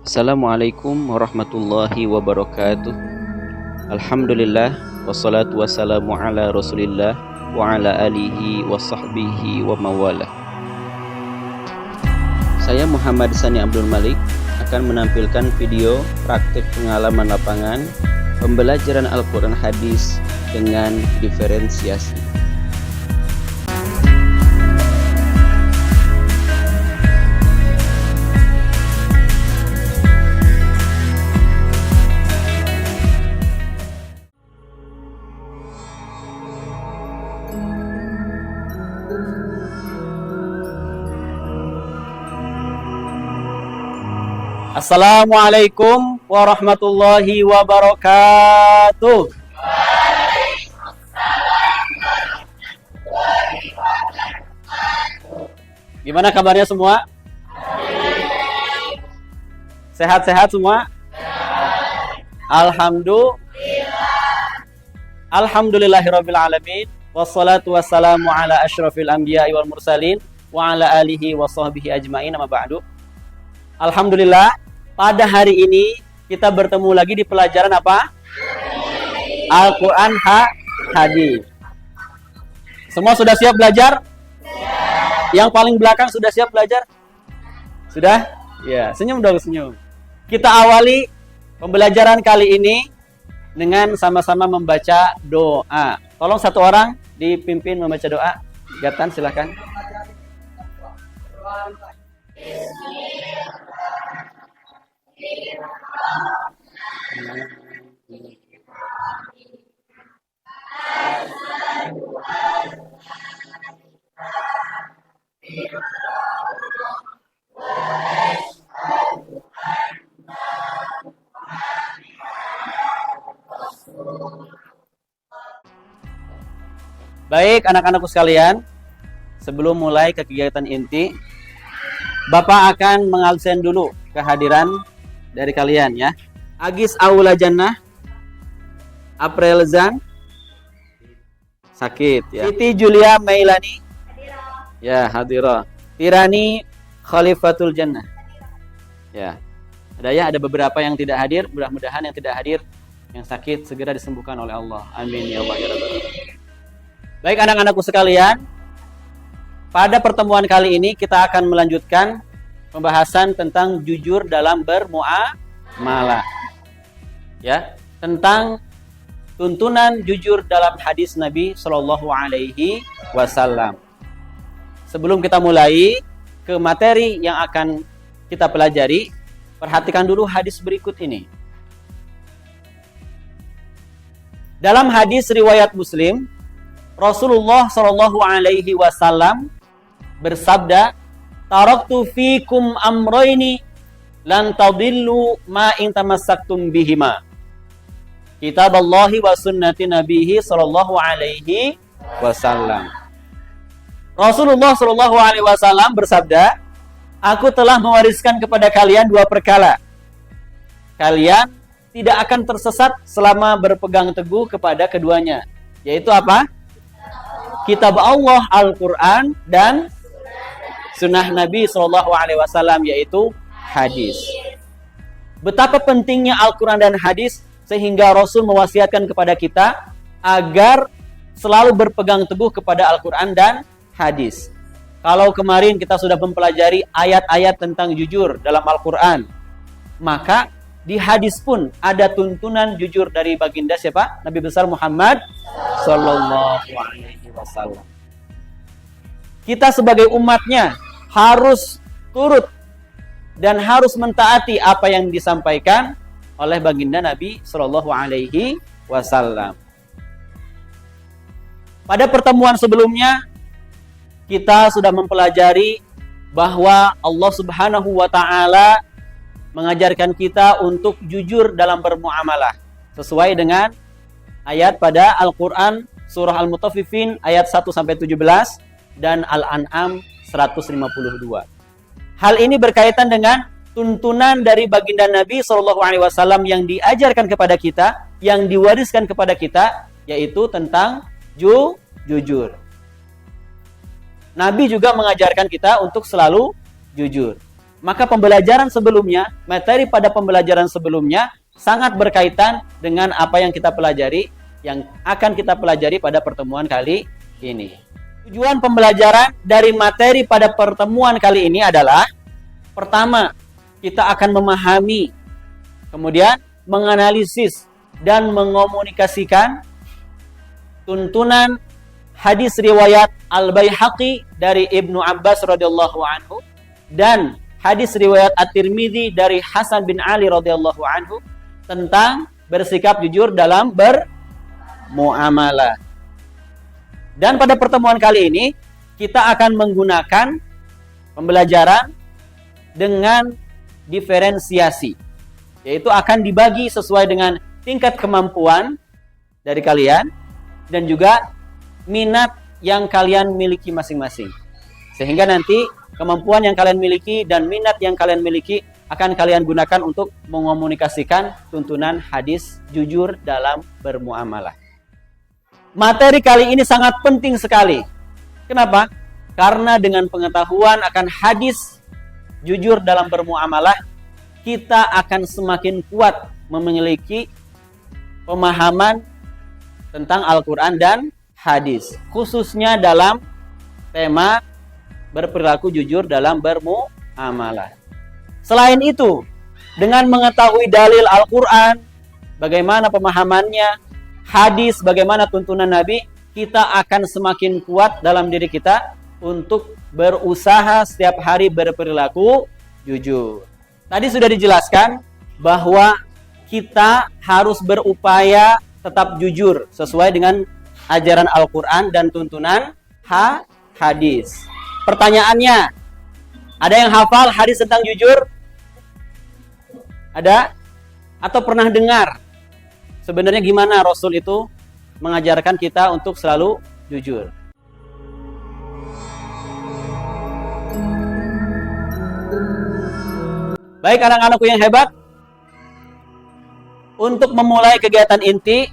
Assalamualaikum warahmatullahi wabarakatuh. Alhamdulillah wassalatu wassalamu ala Rasulillah wa ala alihi wa sahbihi wa mawalah. Saya Muhammad Sani Abdul Malik akan menampilkan video praktik pengalaman lapangan pembelajaran Al-Quran hadis dengan diferensiasi. Assalamualaikum warahmatullahi wabarakatuh. Gimana kabarnya semua? Sehat-sehat semua? Alhamdulillahirabbil alamin. Wassalatu wassalamu ala asyrafil anbiya'i wal mursalin wa ala alihi wa sahbihi ajmain, amma ba'du. Alhamdulillah, pada hari ini kita bertemu lagi di pelajaran apa? Al-Quran hadis. Semua sudah siap belajar? Yang paling belakang sudah siap belajar? Sudah? Ya, senyum dong, senyum. Kita awali pembelajaran kali ini dengan sama-sama membaca doa. Tolong satu orang dipimpin membaca doa. Gatan, silakan. Baik, anak-anakku sekalian, sebelum mulai ke kegiatan inti, Bapak akan mengabsen dulu kehadiran dari kalian ya. Agis Aula Jannah, April Zan sakit ya. Siti Julia Mailani ya, hadirah. Tirani Khalifatul Jannah ya. Ada beberapa yang tidak hadir, mudah-mudahan yang tidak hadir, yang sakit segera disembuhkan oleh Allah. Amin ya Allah ya Rabbal alamin. Baik anak-anakku sekalian, pada pertemuan kali ini kita akan melanjutkan pembahasan tentang jujur dalam bermuamalah. Ya, tentang tuntunan jujur dalam hadis Nabi Shallallahu alaihi wasallam. Sebelum kita mulai ke materi yang akan kita pelajari, perhatikan dulu hadis berikut ini. Dalam hadis riwayat Muslim, Rasulullah Shallallahu alaihi wasallam bersabda, "Taraktu fikum amroini lan tadillu ma in tamassaktum bihima. Kitaballahi wa sunnati nabihi sallallahu alaihi wasallam." Rasulullah sallallahu alaihi wasallam bersabda, "Aku telah mewariskan kepada kalian dua perkara. Kalian tidak akan tersesat selama berpegang teguh kepada keduanya." Yaitu apa? Kitab Allah Al-Quran dan sunnah Nabi SAW, yaitu hadis. Betapa pentingnya Al-Quran dan hadis sehingga Rasul mewasiatkan kepada kita agar selalu berpegang teguh kepada Al-Quran dan hadis. Kalau kemarin kita sudah mempelajari ayat-ayat tentang jujur dalam Al-Quran, maka di hadis pun ada tuntunan jujur dari baginda siapa? Nabi besar Muhammad Sallallahu Alaihi Wasallam. Kita sebagai umatnya harus turut dan harus mentaati apa yang disampaikan oleh baginda Nabi Sallallahu Alaihi Wasallam. Pada pertemuan sebelumnya kita sudah mempelajari bahwa Allah Subhanahu wa Ta'ala mengajarkan kita untuk jujur dalam bermuamalah sesuai dengan ayat pada Al-Quran surah Al-Mutaffifin ayat 1-17 dan Al-An'am 152. Hal ini berkaitan dengan tuntunan dari baginda Nabi SAW yang diajarkan kepada kita, yang diwariskan kepada kita, yaitu tentang jujur. Nabi juga mengajarkan kita untuk selalu jujur. maka pembelajaran sebelumnya, materi pada pembelajaran sebelumnya sangat berkaitan dengan apa yang kita pelajari, yang akan kita pelajari pada pertemuan kali ini. Tujuan pembelajaran dari materi pada pertemuan kali ini adalah, pertama, kita akan memahami, kemudian menganalisis dan mengomunikasikan tuntunan hadis riwayat Al-Baihaqi dari Ibnu Abbas radhiyallahu anhu dan hadis riwayat At-Tirmidzi dari Hasan bin Ali radhiyallahu anhu tentang bersikap jujur dalam bermuamalah. Dan pada pertemuan kali ini kita akan menggunakan pembelajaran dengan diferensiasi, yaitu akan dibagi sesuai dengan tingkat kemampuan dari kalian dan juga minat yang kalian miliki masing-masing. Sehingga nanti kemampuan yang kalian miliki dan minat yang kalian miliki akan kalian gunakan untuk mengomunikasikan tuntunan hadis jujur dalam bermuamalah. Materi kali ini sangat penting sekali. Kenapa? Karena dengan pengetahuan akan hadis jujur dalam bermuamalah, kita akan semakin kuat memiliki pemahaman tentang Al-Quran dan hadis, khususnya dalam tema berperilaku jujur dalam bermuamalah. Selain itu, dengan mengetahui dalil Al-Quran, bagaimana pemahamannya, hadis, bagaimana tuntunan Nabi, kita akan semakin kuat dalam diri kita untuk berusaha setiap hari berperilaku jujur. Tadi sudah dijelaskan bahwa kita harus berupaya tetap jujur sesuai dengan ajaran Al-Quran dan tuntunan hadis. Pertanyaannya, ada yang hafal hadis tentang jujur? Ada? Atau pernah dengar? Sebenarnya gimana Rasul itu mengajarkan kita untuk selalu jujur? Baik anak-anakku yang hebat, untuk memulai kegiatan inti,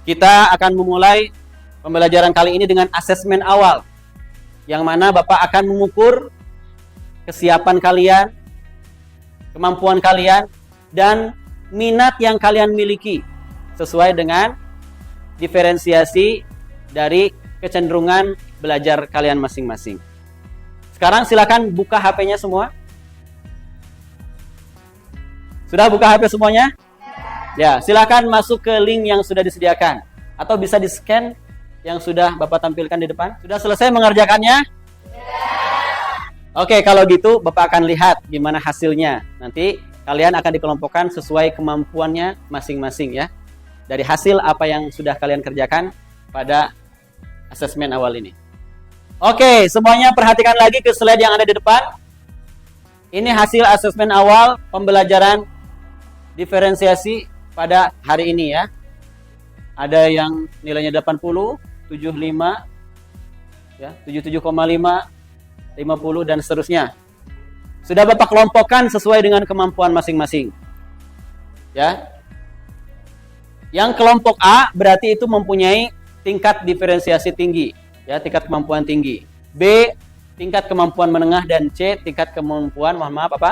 kita akan memulai pembelajaran kali ini dengan asesmen awal, yang mana Bapak akan mengukur kesiapan kalian, kemampuan kalian, dan minat yang kalian miliki sesuai dengan diferensiasi dari kecenderungan belajar kalian masing-masing. Sekarang silakan buka HP-nya semua. Sudah buka HP semuanya? Ya, silakan masuk ke link yang sudah disediakan atau bisa di-scan yang sudah Bapak tampilkan di depan. Sudah selesai mengerjakannya? Oke, kalau gitu Bapak akan lihat gimana hasilnya. Nanti kalian akan dikelompokkan sesuai kemampuannya masing-masing ya. Dari hasil apa yang sudah kalian kerjakan pada asesmen awal ini. Oke, semuanya perhatikan lagi ke slide yang ada di depan. Ini hasil asesmen awal pembelajaran diferensiasi pada hari ini ya. Ada yang nilainya 80, 75, ya, 77,5, 50 dan seterusnya. Sudah Bapak kelompokkan sesuai dengan kemampuan masing-masing. Ya. Yang kelompok A berarti itu mempunyai tingkat diferensiasi tinggi, ya, tingkat kemampuan tinggi. B tingkat kemampuan menengah dan C tingkat kemampuan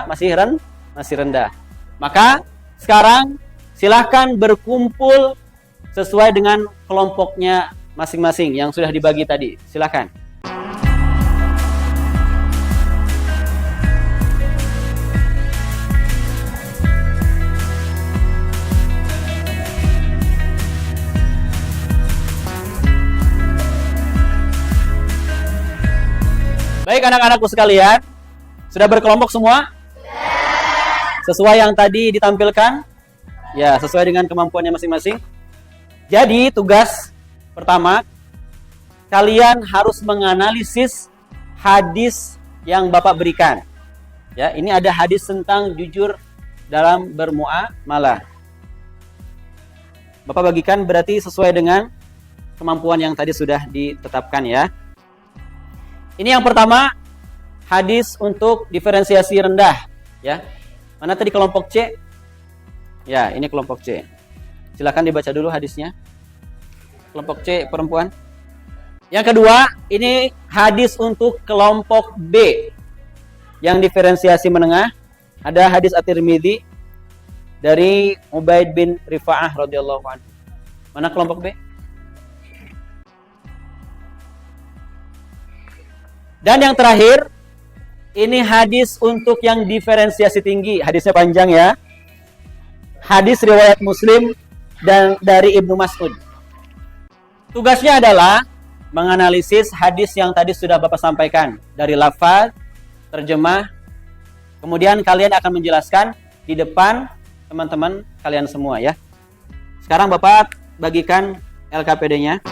masih rendah. Maka sekarang silahkan berkumpul sesuai dengan kelompoknya masing-masing yang sudah dibagi tadi. Silahkan. Baik anak-anakku sekalian, sudah berkelompok semua? Sesuai yang tadi ditampilkan? Ya, sesuai dengan kemampuannya masing-masing. Jadi, tugas pertama, kalian harus menganalisis hadis yang Bapak berikan. Ya, ini ada hadis tentang jujur dalam bermuamalah. Bapak bagikan berarti sesuai dengan kemampuan yang tadi sudah ditetapkan ya. Ini yang pertama, hadis untuk diferensiasi rendah, ya. Mana tadi kelompok C? Ya, ini kelompok C. Silakan dibaca dulu hadisnya. Kelompok C perempuan. Yang kedua, ini hadis untuk kelompok B. yang diferensiasi menengah, ada hadis At-Tirmidzi dari Ubaid bin Rifa'ah radhiyallahu anhu. Mana kelompok B? Dan yang terakhir, ini hadis untuk yang diferensiasi tinggi. Hadisnya panjang ya. Hadis riwayat Muslim dan dari Ibnu Mas'ud. Tugasnya adalah menganalisis hadis yang tadi sudah Bapak sampaikan. Dari lafaz, terjemah. Kemudian kalian akan menjelaskan di depan teman-teman kalian semua ya. Sekarang Bapak bagikan LKPD-nya.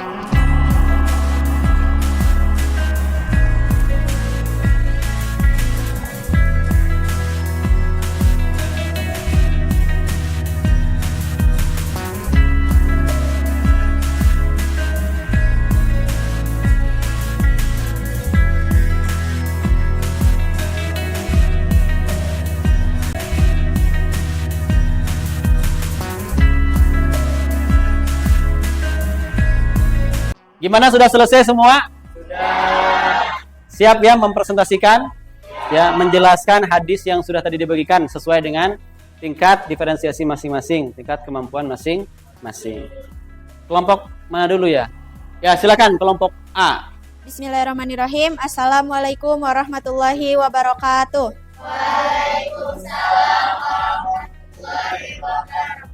Gimana, sudah selesai semua? Sudah. Siap ya mempresentasikan? Ya, menjelaskan hadis yang sudah tadi dibagikan sesuai dengan tingkat diferensiasi masing-masing, tingkat kemampuan masing-masing. Kelompok mana dulu ya? Ya, silakan kelompok A. Bismillahirrahmanirrahim. Assalamualaikum warahmatullahi wabarakatuh. Waalaikumsalam warahmatullahi wabarakatuh.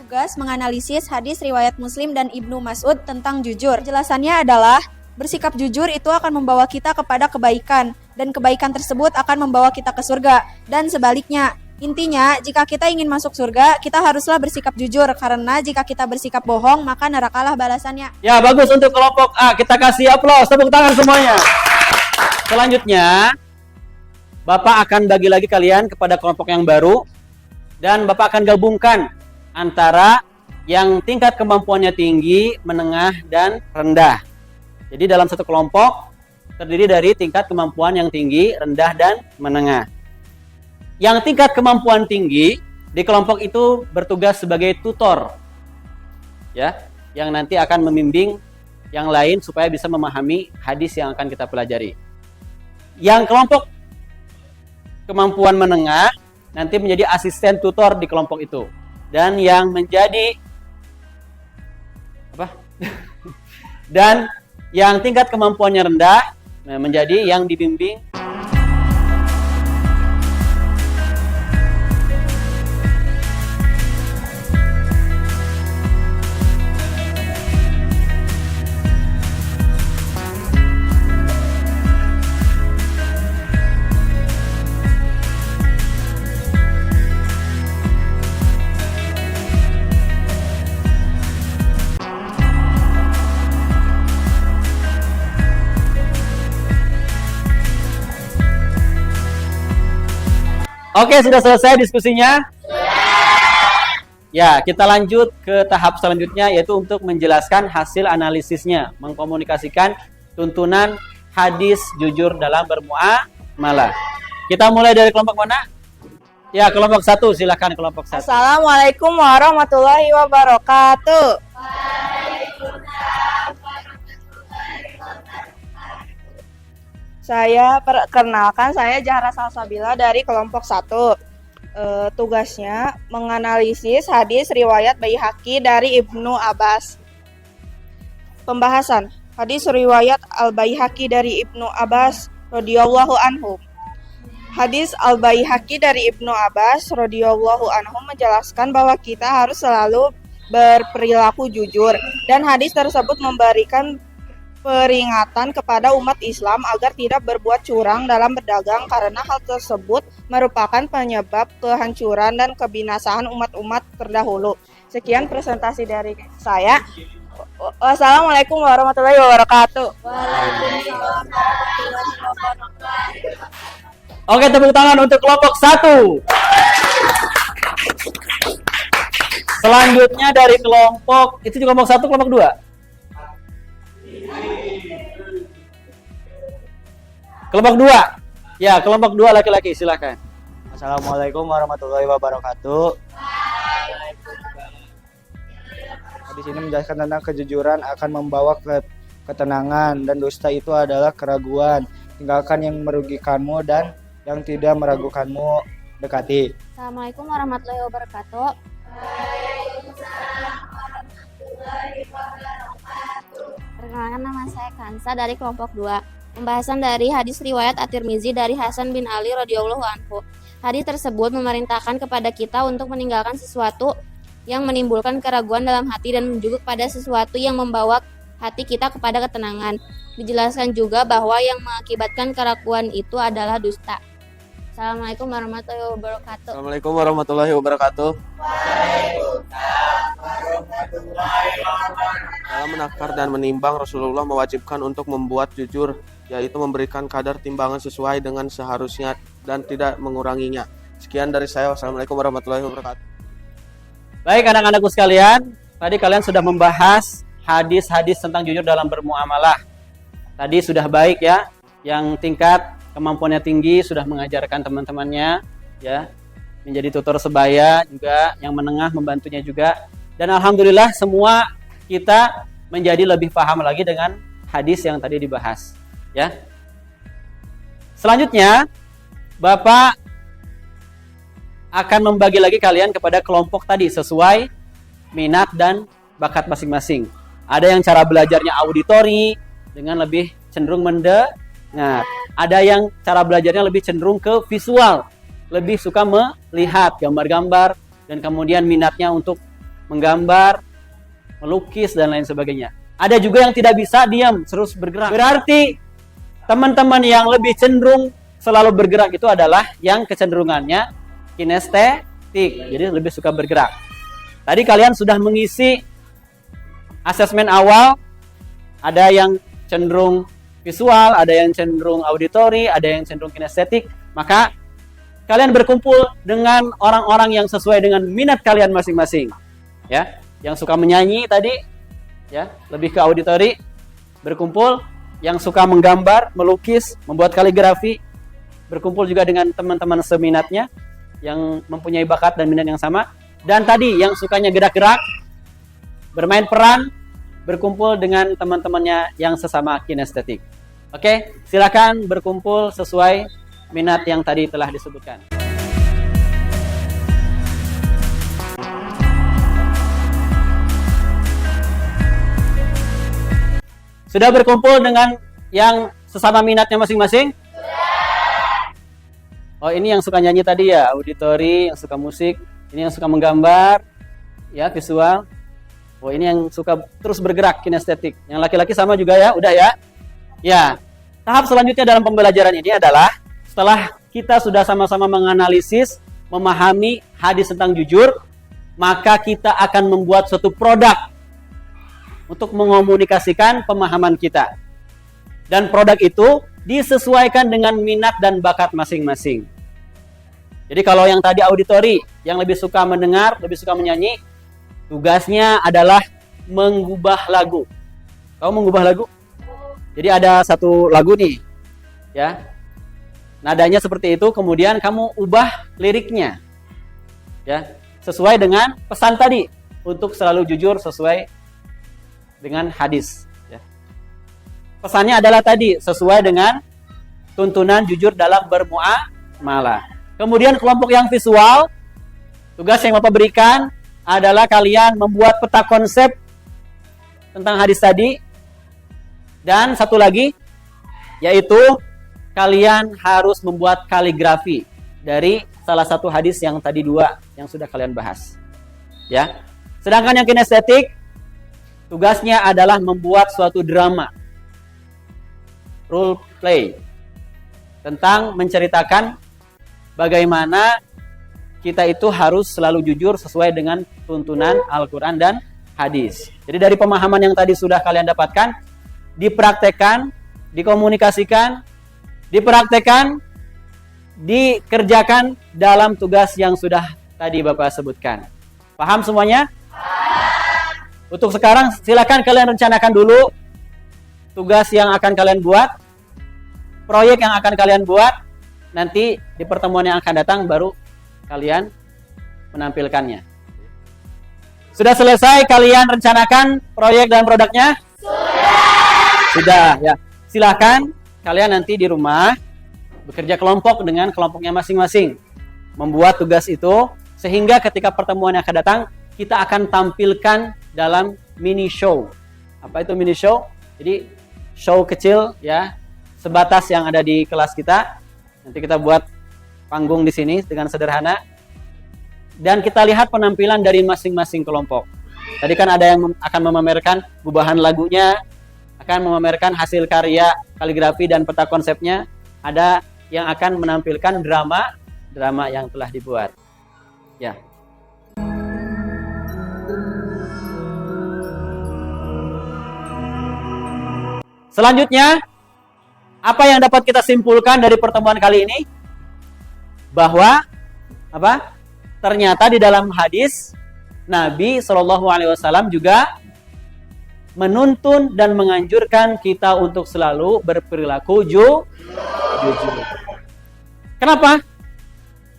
Tugas menganalisis hadis riwayat Muslim dan Ibnu Mas'ud tentang jujur. Jelasannya adalah bersikap jujur itu akan membawa kita kepada kebaikan, dan kebaikan tersebut akan membawa kita ke surga, dan sebaliknya. Intinya, jika kita ingin masuk surga, kita haruslah bersikap jujur, karena jika kita bersikap bohong, maka nerakalah balasannya. Ya, bagus untuk kelompok A. Kita kasih aplaus, tepuk tangan semuanya. Selanjutnya, Bapak akan bagi lagi kalian kepada kelompok yang baru, dan Bapak akan gabungkan antara yang tingkat kemampuannya tinggi, menengah, dan rendah. Jadi dalam satu kelompok terdiri dari tingkat kemampuan yang tinggi, rendah, dan menengah. Yang tingkat kemampuan tinggi di kelompok itu bertugas sebagai tutor, ya, yang nanti akan membimbing yang lain supaya bisa memahami hadis yang akan kita pelajari. Yang kelompok kemampuan menengah nanti menjadi asisten tutor di kelompok itu. Dan yang menjadi dan yang tingkat kemampuannya rendah menjadi yang dibimbing. Oke, sudah selesai diskusinya? Ya, kita lanjut ke tahap selanjutnya, yaitu untuk menjelaskan hasil analisisnya, mengkomunikasikan tuntunan hadis jujur dalam bermuamalah. Kita mulai dari kelompok mana? Ya, kelompok 1, silakan kelompok 1. Assalamualaikum warahmatullahi wabarakatuh. Saya perkenalkan, saya Zahra Salsabila dari kelompok 1. Tugasnya menganalisis hadis riwayat Baihaqi dari Ibnu Abbas. Pembahasan hadis riwayat Al-Baihaqi dari Ibnu Abbas radhiyallahu anhu. Hadis Al-Baihaqi dari Ibnu Abbas radhiyallahu anhu menjelaskan bahwa kita harus selalu berperilaku jujur, dan hadis tersebut memberikan peringatan kepada umat Islam agar tidak berbuat curang dalam berdagang, karena hal tersebut merupakan penyebab kehancuran dan kebinasaan umat-umat terdahulu. Sekian presentasi dari saya. Wassalamualaikum warahmatullahi wabarakatuh. Waalaikumsalam warahmatullahi wabarakatuh. Oke, tepuk tangan untuk kelompok 1. Selanjutnya dari kelompok, itu kelompok 1, kelompok 2. Kelompok 2. Ya, kelompok 2 laki-laki, silakan. Assalamualaikum warahmatullahi wabarakatuh. Di sini menjelaskan tentang kejujuran akan membawa ketenangan, dan dusta itu adalah keraguan. Tinggalkan yang merugikanmu dan yang tidak meragukanmu dekati. Assalamualaikum warahmatullahi wabarakatuh. Perkenalkan, nama saya Kansa dari kelompok 2. Pembahasan dari hadis riwayat At-Tirmizi dari Hasan bin Ali radhiyallahu anhu. Hadis tersebut memerintahkan kepada kita untuk meninggalkan sesuatu yang menimbulkan keraguan dalam hati dan menunjuk pada sesuatu yang membawa hati kita kepada ketenangan. Dijelaskan juga bahwa yang mengakibatkan keraguan itu adalah dusta. Assalamualaikum warahmatullahi wabarakatuh. Assalamualaikum warahmatullahi wabarakatuh. Dalam menakar dan menimbang, Rasulullah mewajibkan untuk membuat jujur, yaitu memberikan kadar timbangan sesuai dengan seharusnya dan tidak menguranginya. Sekian dari saya. Wassalamualaikum warahmatullahi wabarakatuh. Baik anak-anakku sekalian, tadi kalian sudah membahas hadis-hadis tentang jujur dalam bermuamalah. Tadi sudah baik ya, yang tingkat kemampuannya tinggi sudah mengajarkan teman-temannya ya, menjadi tutor sebaya juga, yang menengah membantunya juga. Dan alhamdulillah semua kita menjadi lebih paham lagi dengan hadis yang tadi dibahas ya. Selanjutnya Bapak akan membagi lagi kalian kepada kelompok tadi sesuai minat dan bakat masing-masing. Ada yang cara belajarnya auditori dengan lebih cenderung mendengar. Ada yang cara belajarnya lebih cenderung ke visual, lebih suka melihat gambar-gambar dan kemudian minatnya untuk menggambar, melukis dan lain sebagainya. Ada juga yang tidak bisa diam, terus bergerak. Berarti teman-teman yang lebih cenderung selalu bergerak itu adalah yang kecenderungannya kinestetik, jadi lebih suka bergerak. Tadi kalian sudah mengisi asesmen awal, ada yang cenderung visual, ada yang cenderung auditori, ada yang cenderung kinestetik. Maka kalian berkumpul dengan orang-orang yang sesuai dengan minat kalian masing-masing. Ya, yang suka menyanyi tadi ya, lebih ke auditori, berkumpul. Yang suka menggambar, melukis, membuat kaligrafi, berkumpul juga dengan teman-teman seminatnya yang mempunyai bakat dan minat yang sama. Dan tadi yang sukanya gerak-gerak, bermain peran, berkumpul dengan teman-temannya yang sesama kinestetik. Oke, silakan berkumpul sesuai minat yang tadi telah disebutkan. Sudah berkumpul dengan yang sesama minatnya masing-masing? Oh, ini yang suka nyanyi tadi ya, auditori, yang suka musik, ini yang suka menggambar, ya, visual. Oh, ini yang suka terus bergerak, kinestetik. Yang laki-laki sama juga ya, udah ya? Ya, tahap selanjutnya dalam pembelajaran ini adalah setelah kita sudah sama-sama menganalisis, memahami hadis tentang jujur, maka kita akan membuat suatu produk untuk mengomunikasikan pemahaman kita. Dan produk itu disesuaikan dengan minat dan bakat masing-masing. Jadi kalau yang tadi auditori, yang lebih suka mendengar, lebih suka menyanyi, tugasnya adalah mengubah lagu. Kamu mengubah lagu? Jadi ada satu lagu nih, ya, nadanya seperti itu, kemudian kamu ubah liriknya, ya, sesuai dengan pesan tadi, untuk selalu jujur sesuai dengan hadis. Ya. Pesannya adalah tadi, sesuai dengan tuntunan jujur dalam bermuamalah. Kemudian kelompok yang visual, tugas yang Bapak berikan adalah kalian membuat peta konsep tentang hadis tadi. Dan satu lagi, yaitu kalian harus membuat kaligrafi dari salah satu hadis yang tadi dua yang sudah kalian bahas. Ya. Sedangkan yang kinestetik, tugasnya adalah membuat suatu drama, role play, tentang menceritakan bagaimana kita itu harus selalu jujur sesuai dengan tuntunan Al-Quran dan hadis. Jadi dari pemahaman yang tadi sudah kalian dapatkan, dipraktekkan, dikomunikasikan, dipraktekkan, dikerjakan dalam tugas yang sudah tadi Bapak sebutkan. Paham semuanya? Untuk sekarang silakan kalian rencanakan dulu tugas yang akan kalian buat, proyek yang akan kalian buat, nanti di pertemuan yang akan datang baru kalian menampilkannya. Sudah selesai kalian rencanakan proyek dan produknya? Sudah ya. Silakan kalian nanti di rumah bekerja kelompok dengan kelompoknya masing-masing, membuat tugas itu sehingga ketika pertemuan yang akan datang kita akan tampilkan dalam mini show. Apa itu mini show? Jadi show kecil ya, sebatas yang ada di kelas kita. Nanti kita buat panggung di sini dengan sederhana dan kita lihat penampilan dari masing-masing kelompok. Tadi kan ada yang akan memamerkan gubahan lagunya, akan memamerkan hasil karya kaligrafi dan peta konsepnya. Ada yang akan menampilkan drama yang telah dibuat. Ya. Selanjutnya, apa yang dapat kita simpulkan dari pertemuan kali ini? Bahwa apa? Ternyata di dalam hadis Nabi SAW juga menuntun dan menganjurkan kita untuk selalu berperilaku jujur. Kenapa?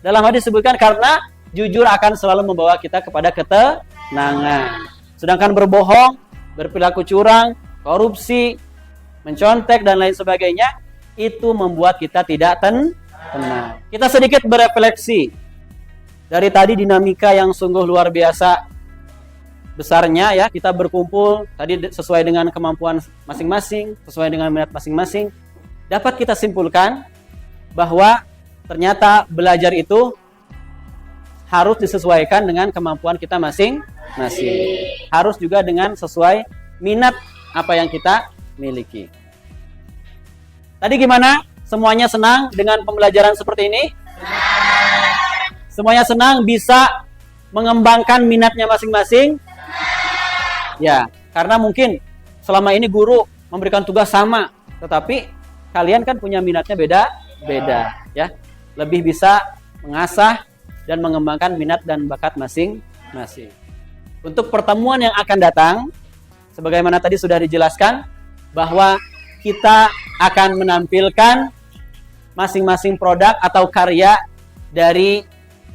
Dalam hadis disebutkan karena jujur akan selalu membawa kita kepada ketenangan. Sedangkan berbohong, berperilaku curang, korupsi, mencontek dan lain sebagainya itu membuat kita tidak tenang. Kita sedikit berefleksi dari tadi dinamika yang sungguh luar biasa besarnya ya, kita berkumpul tadi sesuai dengan kemampuan masing-masing, sesuai dengan minat masing-masing. Dapat kita simpulkan bahwa ternyata belajar itu harus disesuaikan dengan kemampuan kita masing-masing. Harus juga dengan sesuai minat apa yang kita miliki. Tadi gimana? Semuanya senang dengan pembelajaran seperti ini? Semuanya senang bisa mengembangkan minatnya masing-masing? Ya, karena mungkin selama ini guru memberikan tugas sama, tetapi kalian kan punya minatnya beda, ya. Lebih bisa mengasah dan mengembangkan minat dan bakat masing-masing. Untuk pertemuan yang akan datang, sebagaimana tadi sudah dijelaskan, bahwa kita akan menampilkan masing-masing produk atau karya dari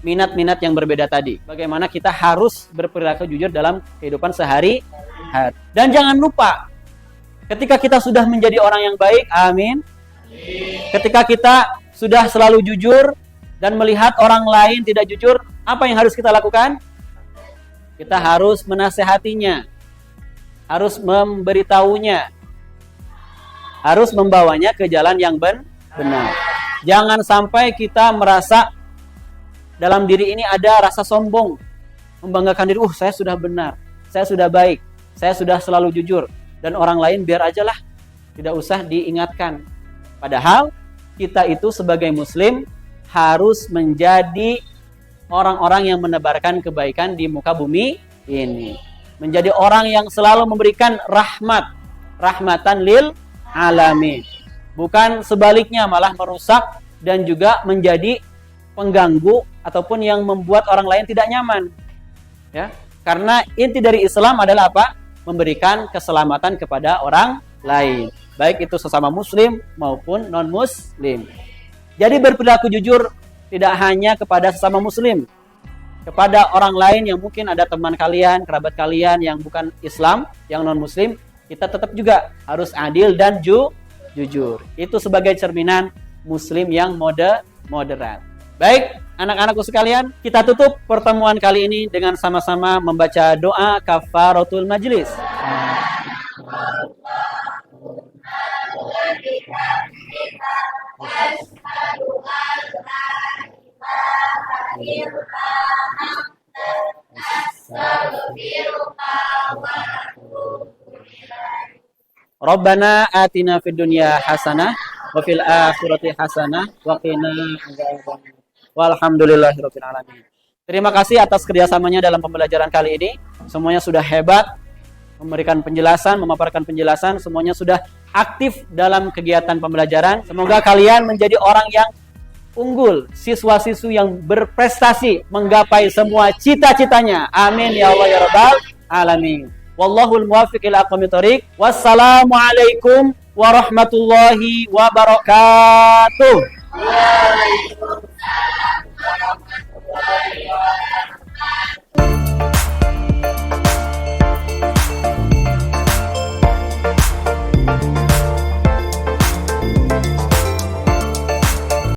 minat-minat yang berbeda tadi. Bagaimana kita harus berperilaku jujur dalam kehidupan sehari-hari. Dan jangan lupa, ketika kita sudah menjadi orang yang baik, amin. Ketika kita sudah selalu jujur dan melihat orang lain tidak jujur, apa yang harus kita lakukan? Kita harus menasehatinya, harus memberitahunya, harus membawanya ke jalan yang benar. Jangan sampai kita merasa dalam diri ini ada rasa sombong, membanggakan diri, saya sudah benar, saya sudah baik, saya sudah selalu jujur, dan orang lain biar aja lah, tidak usah diingatkan. Padahal kita itu sebagai muslim harus menjadi orang-orang yang menebarkan kebaikan di muka bumi ini. Menjadi orang yang selalu memberikan rahmatan lil alamin. Bukan sebaliknya malah merusak dan juga menjadi pengganggu ataupun yang membuat orang lain tidak nyaman. Ya, karena inti dari Islam adalah apa? Memberikan keselamatan kepada orang lain, baik itu sesama muslim maupun non-muslim. Jadi berperilaku jujur tidak hanya kepada sesama muslim, kepada orang lain yang mungkin ada teman kalian, kerabat kalian yang bukan Islam, yang non-muslim, kita tetap juga harus adil dan jujur. Itu sebagai cerminan muslim yang moderat. Baik, anak-anakku sekalian, kita tutup pertemuan kali ini dengan sama-sama membaca doa kafaratul majlis. Rabbana atina fid dunya hasanah wa fil akhirati hasanah wa qina adzabannar. Walhamdulillahirabbil alamin. Terima kasih atas kerjasamanya dalam pembelajaran kali ini. Semuanya sudah hebat memberikan penjelasan, memaparkan penjelasan, semuanya sudah aktif dalam kegiatan pembelajaran. Semoga kalian menjadi orang yang unggul, siswa-siswi yang berprestasi, menggapai semua cita-citanya. Amin ya Allah ya Rabbal alamin. Wallahul muwaffiq ila aqwamit thoriq. Wassalamualaikum warahmatullahi wabarakatuh.